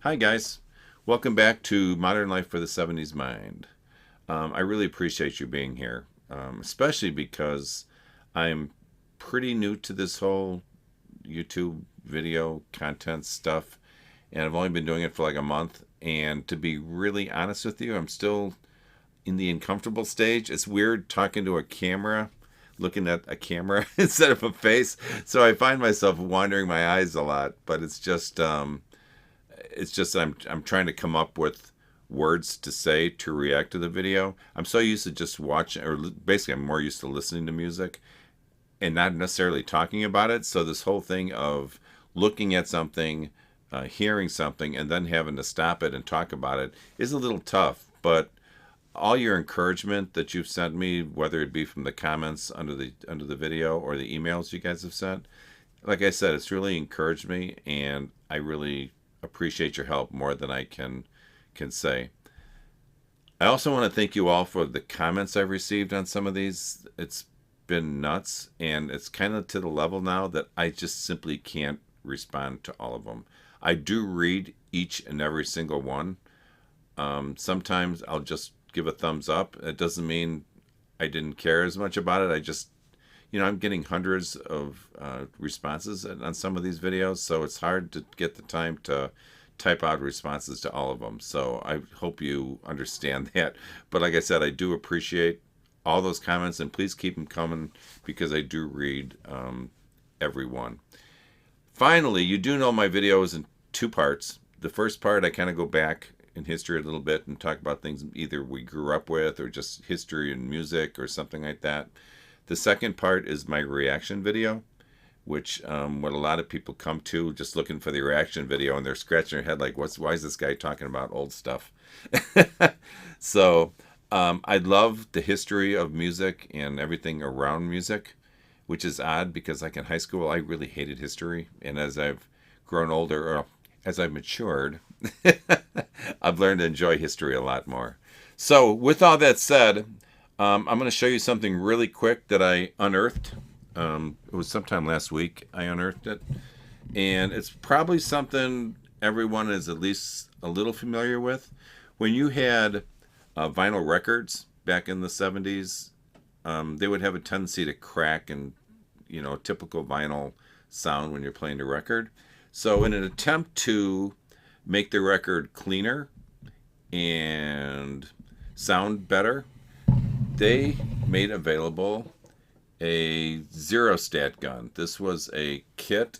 Hi guys, welcome back to Modern Life for the 70's Mind. I really appreciate you being here, especially because I'm pretty new to this whole YouTube video content stuff, and I've only been doing it for like a month. And to be really honest with you, I'm still in the uncomfortable stage. It's weird talking to a camera, looking at a camera instead of a face. So I find myself wandering my eyes a lot, but it's just that I'm trying to come up with words to say to react to the video. I'm so used to just watching, or basically, I'm more used to listening to music and not necessarily talking about it. So this whole thing of looking at something, hearing something, and then having to stop it and talk about it is a little tough. But all your encouragement that you've sent me, whether it be from the comments under the video or the emails you guys have sent, like I said, it's really encouraged me, and I really appreciate your help more than I can say. I also want to thank you all for the comments I've received on some of these. It's been nuts, and it's kind of to the level now that I just simply can't respond to all of them. I do read each and every single one. Sometimes I'll just give a thumbs up. It doesn't mean I didn't care as much about it. I just, I'm getting hundreds of responses on some of these videos, so it's hard to get the time to type out responses to all of them. So I hope you understand that. But like I said, I do appreciate all those comments, and please keep them coming because I do read every one. Finally, you do know my video is in two parts. The first part, I kind of go back in history a little bit and talk about things either we grew up with or just history and music or something like that. The second part is my reaction video, which what a lot of people come to just looking for the reaction video, and they're scratching their head like, why is this guy talking about old stuff? So I love the history of music and everything around music, which is odd because like in high school, I really hated history. And as I've grown older, or as I've matured, I've learned to enjoy history a lot more. So with all that said, I'm going to show you something really quick that I unearthed. It was sometime last week I unearthed it. And it's probably something everyone is at least a little familiar with. When you had vinyl records back in the 70's, they would have a tendency to crack and, typical vinyl sound when you're playing the record. So in an attempt to make the record cleaner and sound better, they made available a zero stat gun. This was a kit.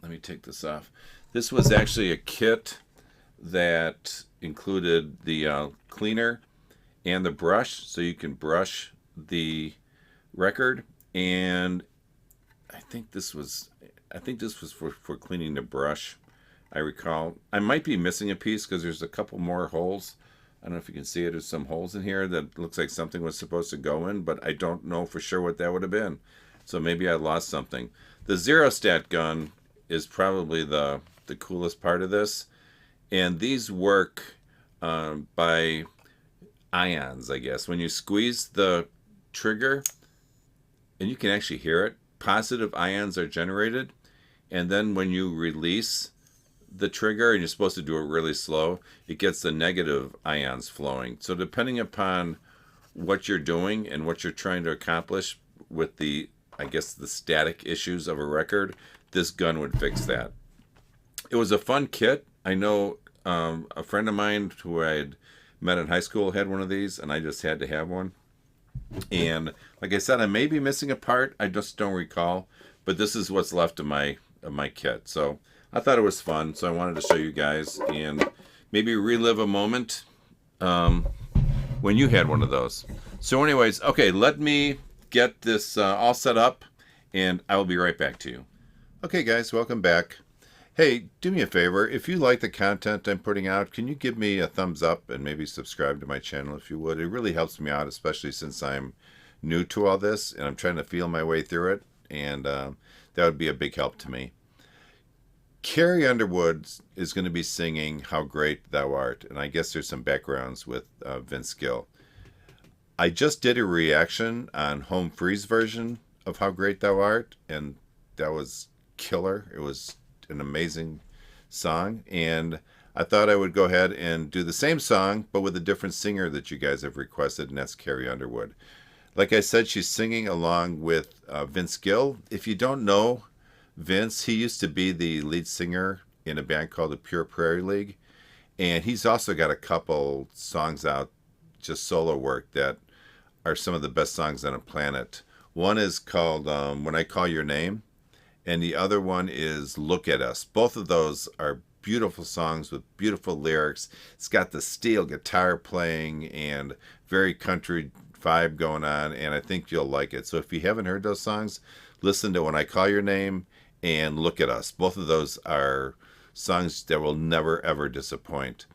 Let me take this off. This was actually a kit that included the cleaner and the brush, so you can brush the record. And I think this was for cleaning the brush. I recall. I might be missing a piece because there's a couple more holes. I don't know if you can see it. There's some holes in here that looks like something was supposed to go in, but I don't know for sure what that would have been. So maybe I lost something. The zero stat gun is probably the coolest part of this. And these work by ions, I guess. When you squeeze the trigger, and you can actually hear it, positive ions are generated. And then when you release the trigger, and you're supposed to do it really slow, it gets the negative ions flowing. So depending upon what you're doing and what you're trying to accomplish with the static issues of a record, this gun would fix that. It was a fun kit. I know a friend of mine who I had met in high school had one of these, and I just had to have one. And like I said, I may be missing a part. I just don't recall. But this is what's left of my kit. So I thought it was fun, so I wanted to show you guys and maybe relive a moment when you had one of those. So anyways, okay, let me get this all set up, and I will be right back to you. Okay, guys, welcome back. Hey, do me a favor. If you like the content I'm putting out, can you give me a thumbs up and maybe subscribe to my channel if you would? It really helps me out, especially since I'm new to all this, and I'm trying to feel my way through it, and that would be a big help to me. Carrie Underwood is going to be singing How Great Thou Art, and I guess there's some backgrounds with Vince Gill. I just did a reaction on Home Free's version of How Great Thou Art, and that was killer. It was an amazing song, and I thought I would go ahead and do the same song, but with a different singer that you guys have requested, and that's Carrie Underwood. Like I said, she's singing along with Vince Gill. If you don't know Vince, he used to be the lead singer in a band called the Pure Prairie League. And he's also got a couple songs out, just solo work, that are some of the best songs on the planet. One is called When I Call Your Name, and the other one is Look at Us. Both of those are beautiful songs with beautiful lyrics. It's got the steel guitar playing and very country vibe going on, and I think you'll like it. So if you haven't heard those songs, listen to When I Call Your Name and Look at Us. Both of those are songs that will never ever disappoint.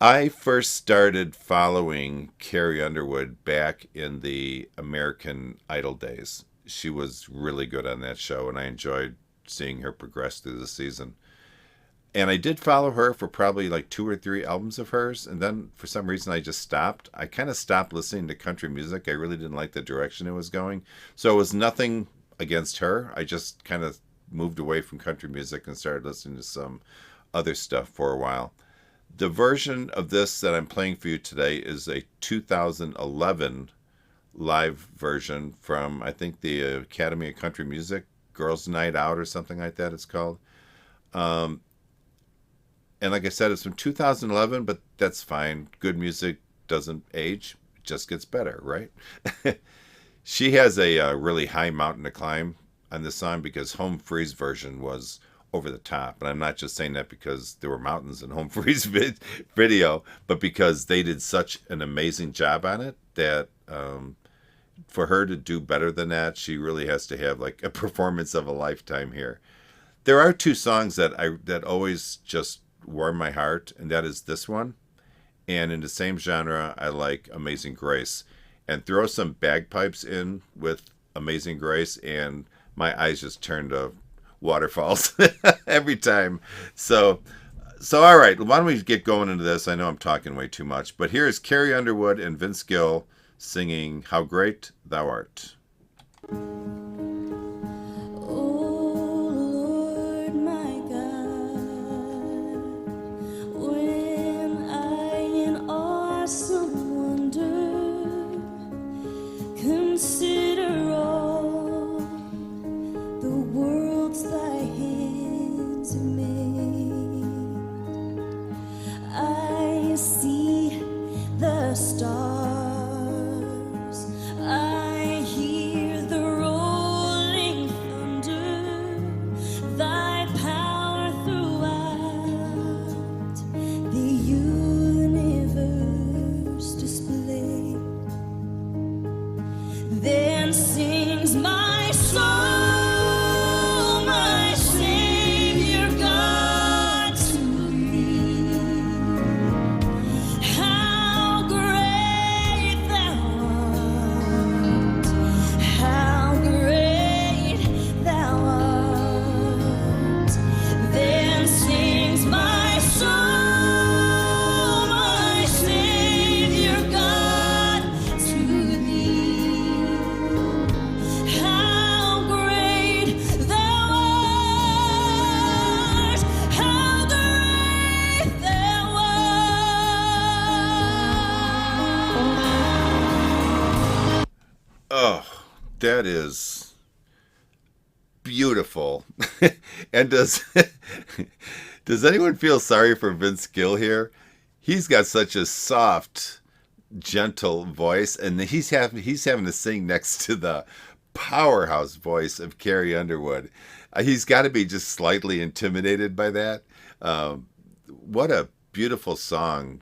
I first started following Carrie Underwood back in the American Idol days. She was really good on that show, and I enjoyed seeing her progress through the season. And I did follow her for probably like 2 or 3 albums of hers, and then for some reason I just stopped. I kind of stopped listening to country music. I really didn't like the direction it was going. So it was nothing against her. I just kind of moved away from country music and started listening to some other stuff for a while. The version of this that I'm playing for you today is a 2011 live version from, I think, the Academy of Country Music, Girls Night Out or something like that it's called. And like I said, it's from 2011, but that's fine. Good music doesn't age, it just gets better, right? She has a really high mountain to climb on this song because Home Free's version was over the top. And I'm not just saying that because there were mountains in Home Free's video, but because they did such an amazing job on it that for her to do better than that, she really has to have like a performance of a lifetime here. There are 2 songs that always just warm my heart, and that is this one. And in the same genre, I like Amazing Grace. And throw some bagpipes in with Amazing Grace, and my eyes just turn to waterfalls every time. So all right, why don't we get going into this? I know I'm talking way too much, but here is Carrie Underwood and Vince Gill singing How Great Thou Art. Consider all the worlds thy hands have made. I see the stars, I hear the rolling thunder, thy power throughout the universe display. Then sings my soul, my Savior God, to thee. How great thou art, how great thou art. Then sings my soul, my Savior God, to thee. How great thou art, how great thou art. Oh, that is beautiful. And does anyone feel sorry for Vince Gill here? He's got such a soft, gentle voice, and he's having to sing next to the powerhouse voice of Carrie Underwood. He's got to be just slightly intimidated by that. What a beautiful song.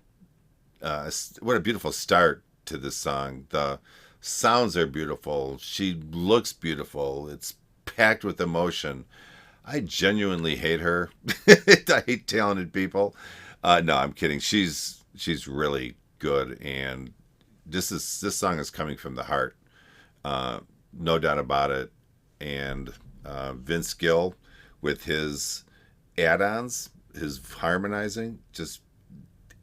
What a beautiful start to this song. The sounds are beautiful. She looks beautiful. It's packed with emotion. I genuinely hate her. I hate talented people. No, I'm kidding. She's really good, and this song is coming from the heart, no doubt about it. And Vince Gill with his add-ons, his harmonizing, just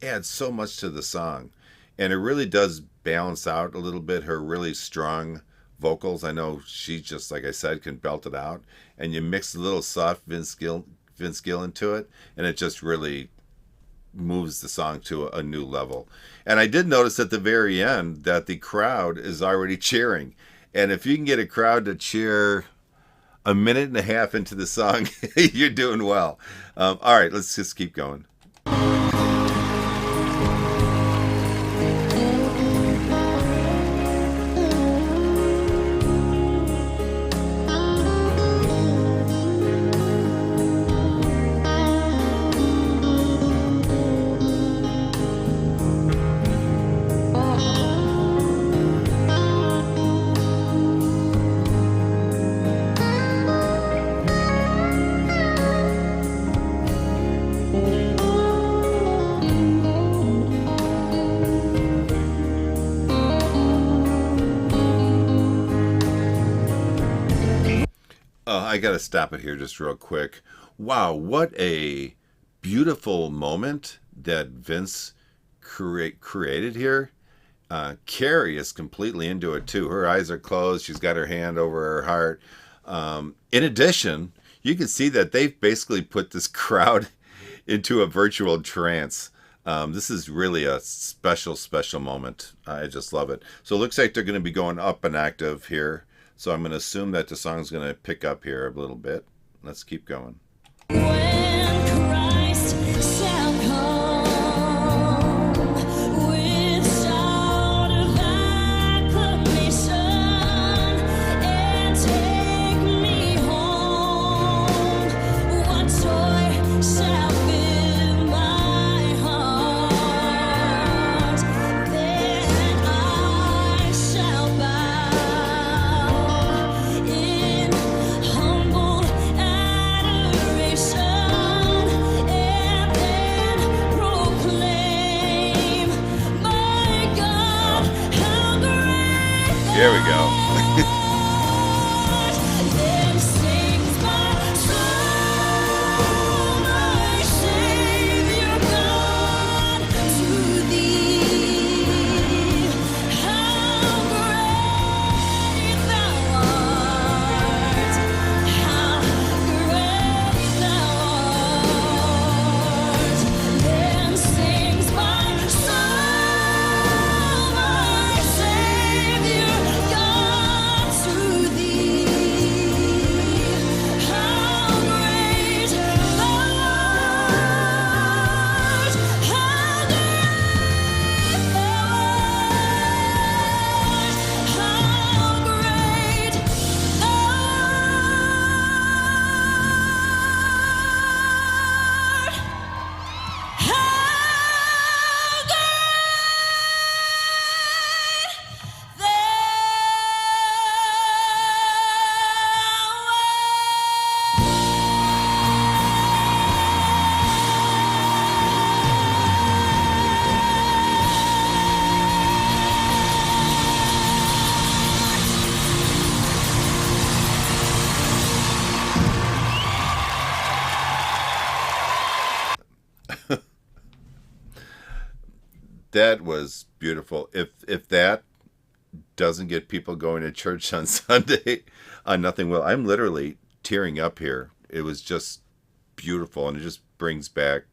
adds so much to the song, and it really does balance out a little bit her really strong vocals. I know she, just like I said, can belt it out, and you mix a little soft Vince Gill into it, and it just really moves the song to a new level. And I did notice at the very end that the crowd is already cheering. And if you can get a crowd to cheer a minute and a half into the song, you're doing well. All right, let's just keep going. I got to stop it here just real quick. Wow, what a beautiful moment that Vince created here. Carrie is completely into it too. Her eyes are closed. She's got her hand over her heart. In addition, you can see that they've basically put this crowd into a virtual trance. This is really a special, special moment. I just love it. So it looks like they're going to be going up an octave here. So I'm going to assume that the song's going to pick up here a little bit. Let's keep going. When Christ shall come with shout of acclamation and take me home, what joy shall fill my heart? Then I shall bow in humble adoration and then proclaim, my God, how great Here we go. then sings my soul, my Savior God, to thee. How great thou art, how great thou art. Then sings my soul, my Savior God, to thee. How great thou art, how great thou art, how great thou art, how great thou That was beautiful. If that doesn't get people going to church on Sunday, nothing will. I'm literally tearing up here. It was just beautiful, and it just brings back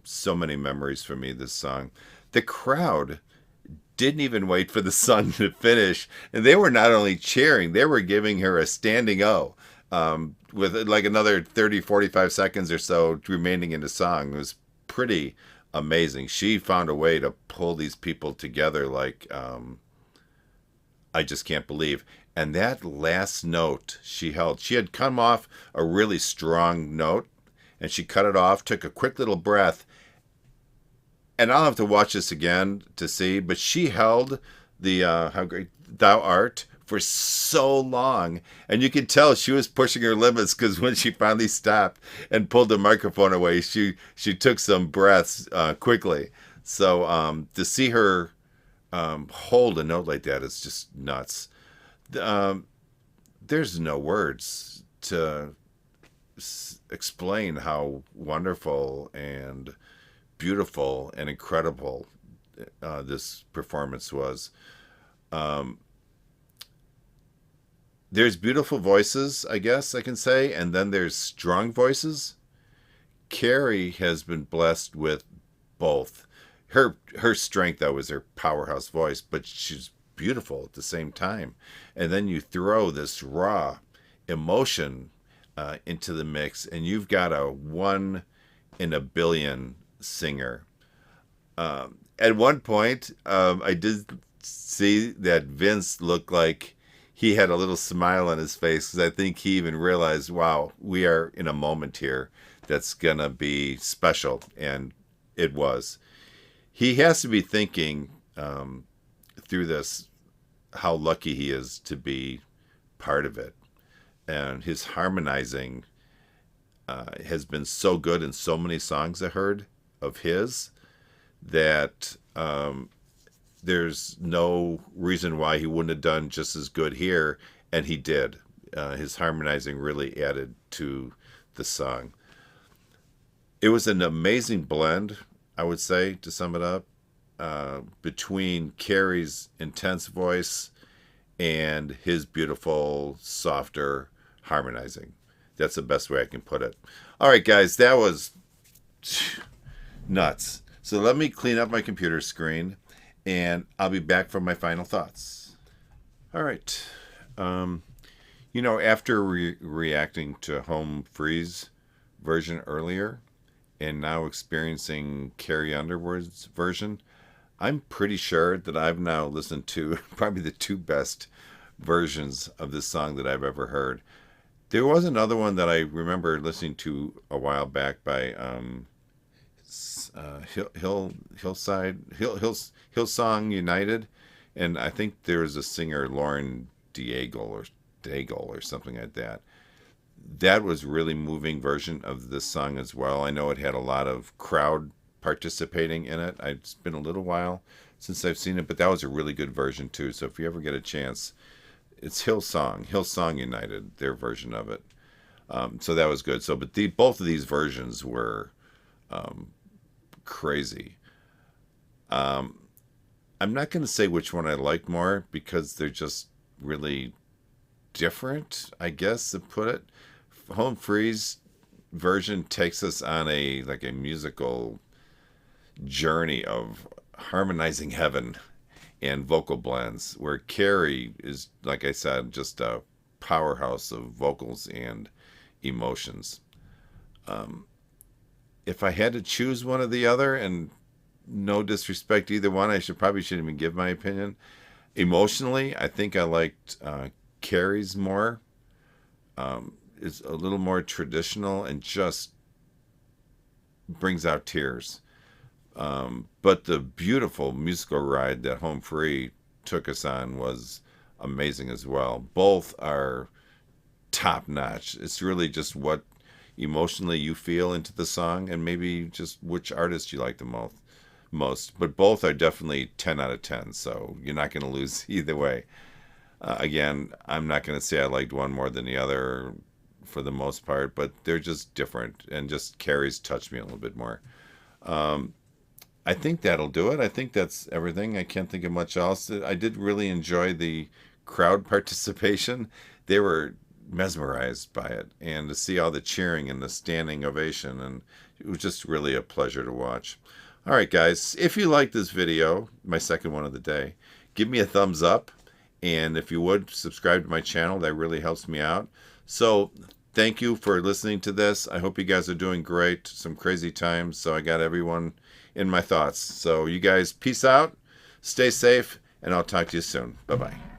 so many memories for me, this song. The crowd didn't even wait for the song to finish, and they were not only cheering, they were giving her a standing O, with like another 30, 45 seconds or so remaining in the song. It was pretty amazing. She found a way to pull these people together like I just can't believe. And that last note she held, she had come off a really strong note, and she cut it off, took a quick little breath, and I'll have to watch this again to see, but she held the how great thou art for so long, and you could tell she was pushing her limits, because when she finally stopped and pulled the microphone away, she took some breaths quickly. So to see her hold a note like that is just nuts. There's no words to explain how wonderful and beautiful and incredible this performance was. There's beautiful voices, I guess I can say, and then there's strong voices. Carrie has been blessed with both. Her strength though was her powerhouse voice, but she's beautiful at the same time. And then you throw this raw emotion into the mix, and you've got a 1 in a billion singer. At one point, I did see that Vince looked like he had a little smile on his face, because I think he even realized, wow, we are in a moment here that's gonna be special, and it was. He has to be thinking through this how lucky he is to be part of it, and his harmonizing has been so good in so many songs I heard of his that there's no reason why he wouldn't have done just as good here, and he did. His harmonizing really added to the song. It was an amazing blend, I would say, to sum it up, between Carrie's intense voice and his beautiful, softer harmonizing. That's the best way I can put it. All right, guys, that was nuts. So let me clean up my computer screen, and I'll be back for my final thoughts. All right. After reacting to Home Free's version earlier, and now experiencing Carrie Underwood's version, I'm pretty sure that I've now listened to probably the two best versions of this song that I've ever heard. There was another one that I remember listening to a while back by Hillsong United, and I think there was a singer, Lauren Daigle or something like that. That was really moving version of this song as well. I know it had a lot of crowd participating in it. It's been a little while since I've seen it, but that was a really good version too. So if you ever get a chance, it's Hillsong United, their version of it. So that was good. So, but both of these versions were crazy. I'm not going to say which one I liked more, because they're just really different, I guess, to put it. Home Free's version takes us on a musical journey of harmonizing heaven and vocal blends, where Carrie is, like I said, just a powerhouse of vocals and emotions. If I had to choose one or the other, and no disrespect to either one, I shouldn't even give my opinion. Emotionally, I think I liked Carrie's more. It's a little more traditional and just brings out tears. But the beautiful musical ride that Home Free took us on was amazing as well. Both are top notch. It's really just what emotionally you feel into the song, and maybe just which artist you like the most. But both are definitely 10 out of 10, so you're not going to lose either way. Again, I'm not going to say I liked one more than the other for the most part, but they're just different, and just Carrie's touched me a little bit more. I think that'll do it. I think that's everything. I can't think of much else. I did really enjoy the crowd participation. They were mesmerized by it, and to see all the cheering and the standing ovation, and it was just really a pleasure to watch. All right, guys, if you like this video, my second one of the day, give me a thumbs up, and if you would, subscribe to my channel. That really helps me out. So thank you for listening to this. I hope you guys are doing great. Some crazy times, so I got everyone in my thoughts. So you guys, peace out, stay safe, and I'll talk to you soon. Bye-bye.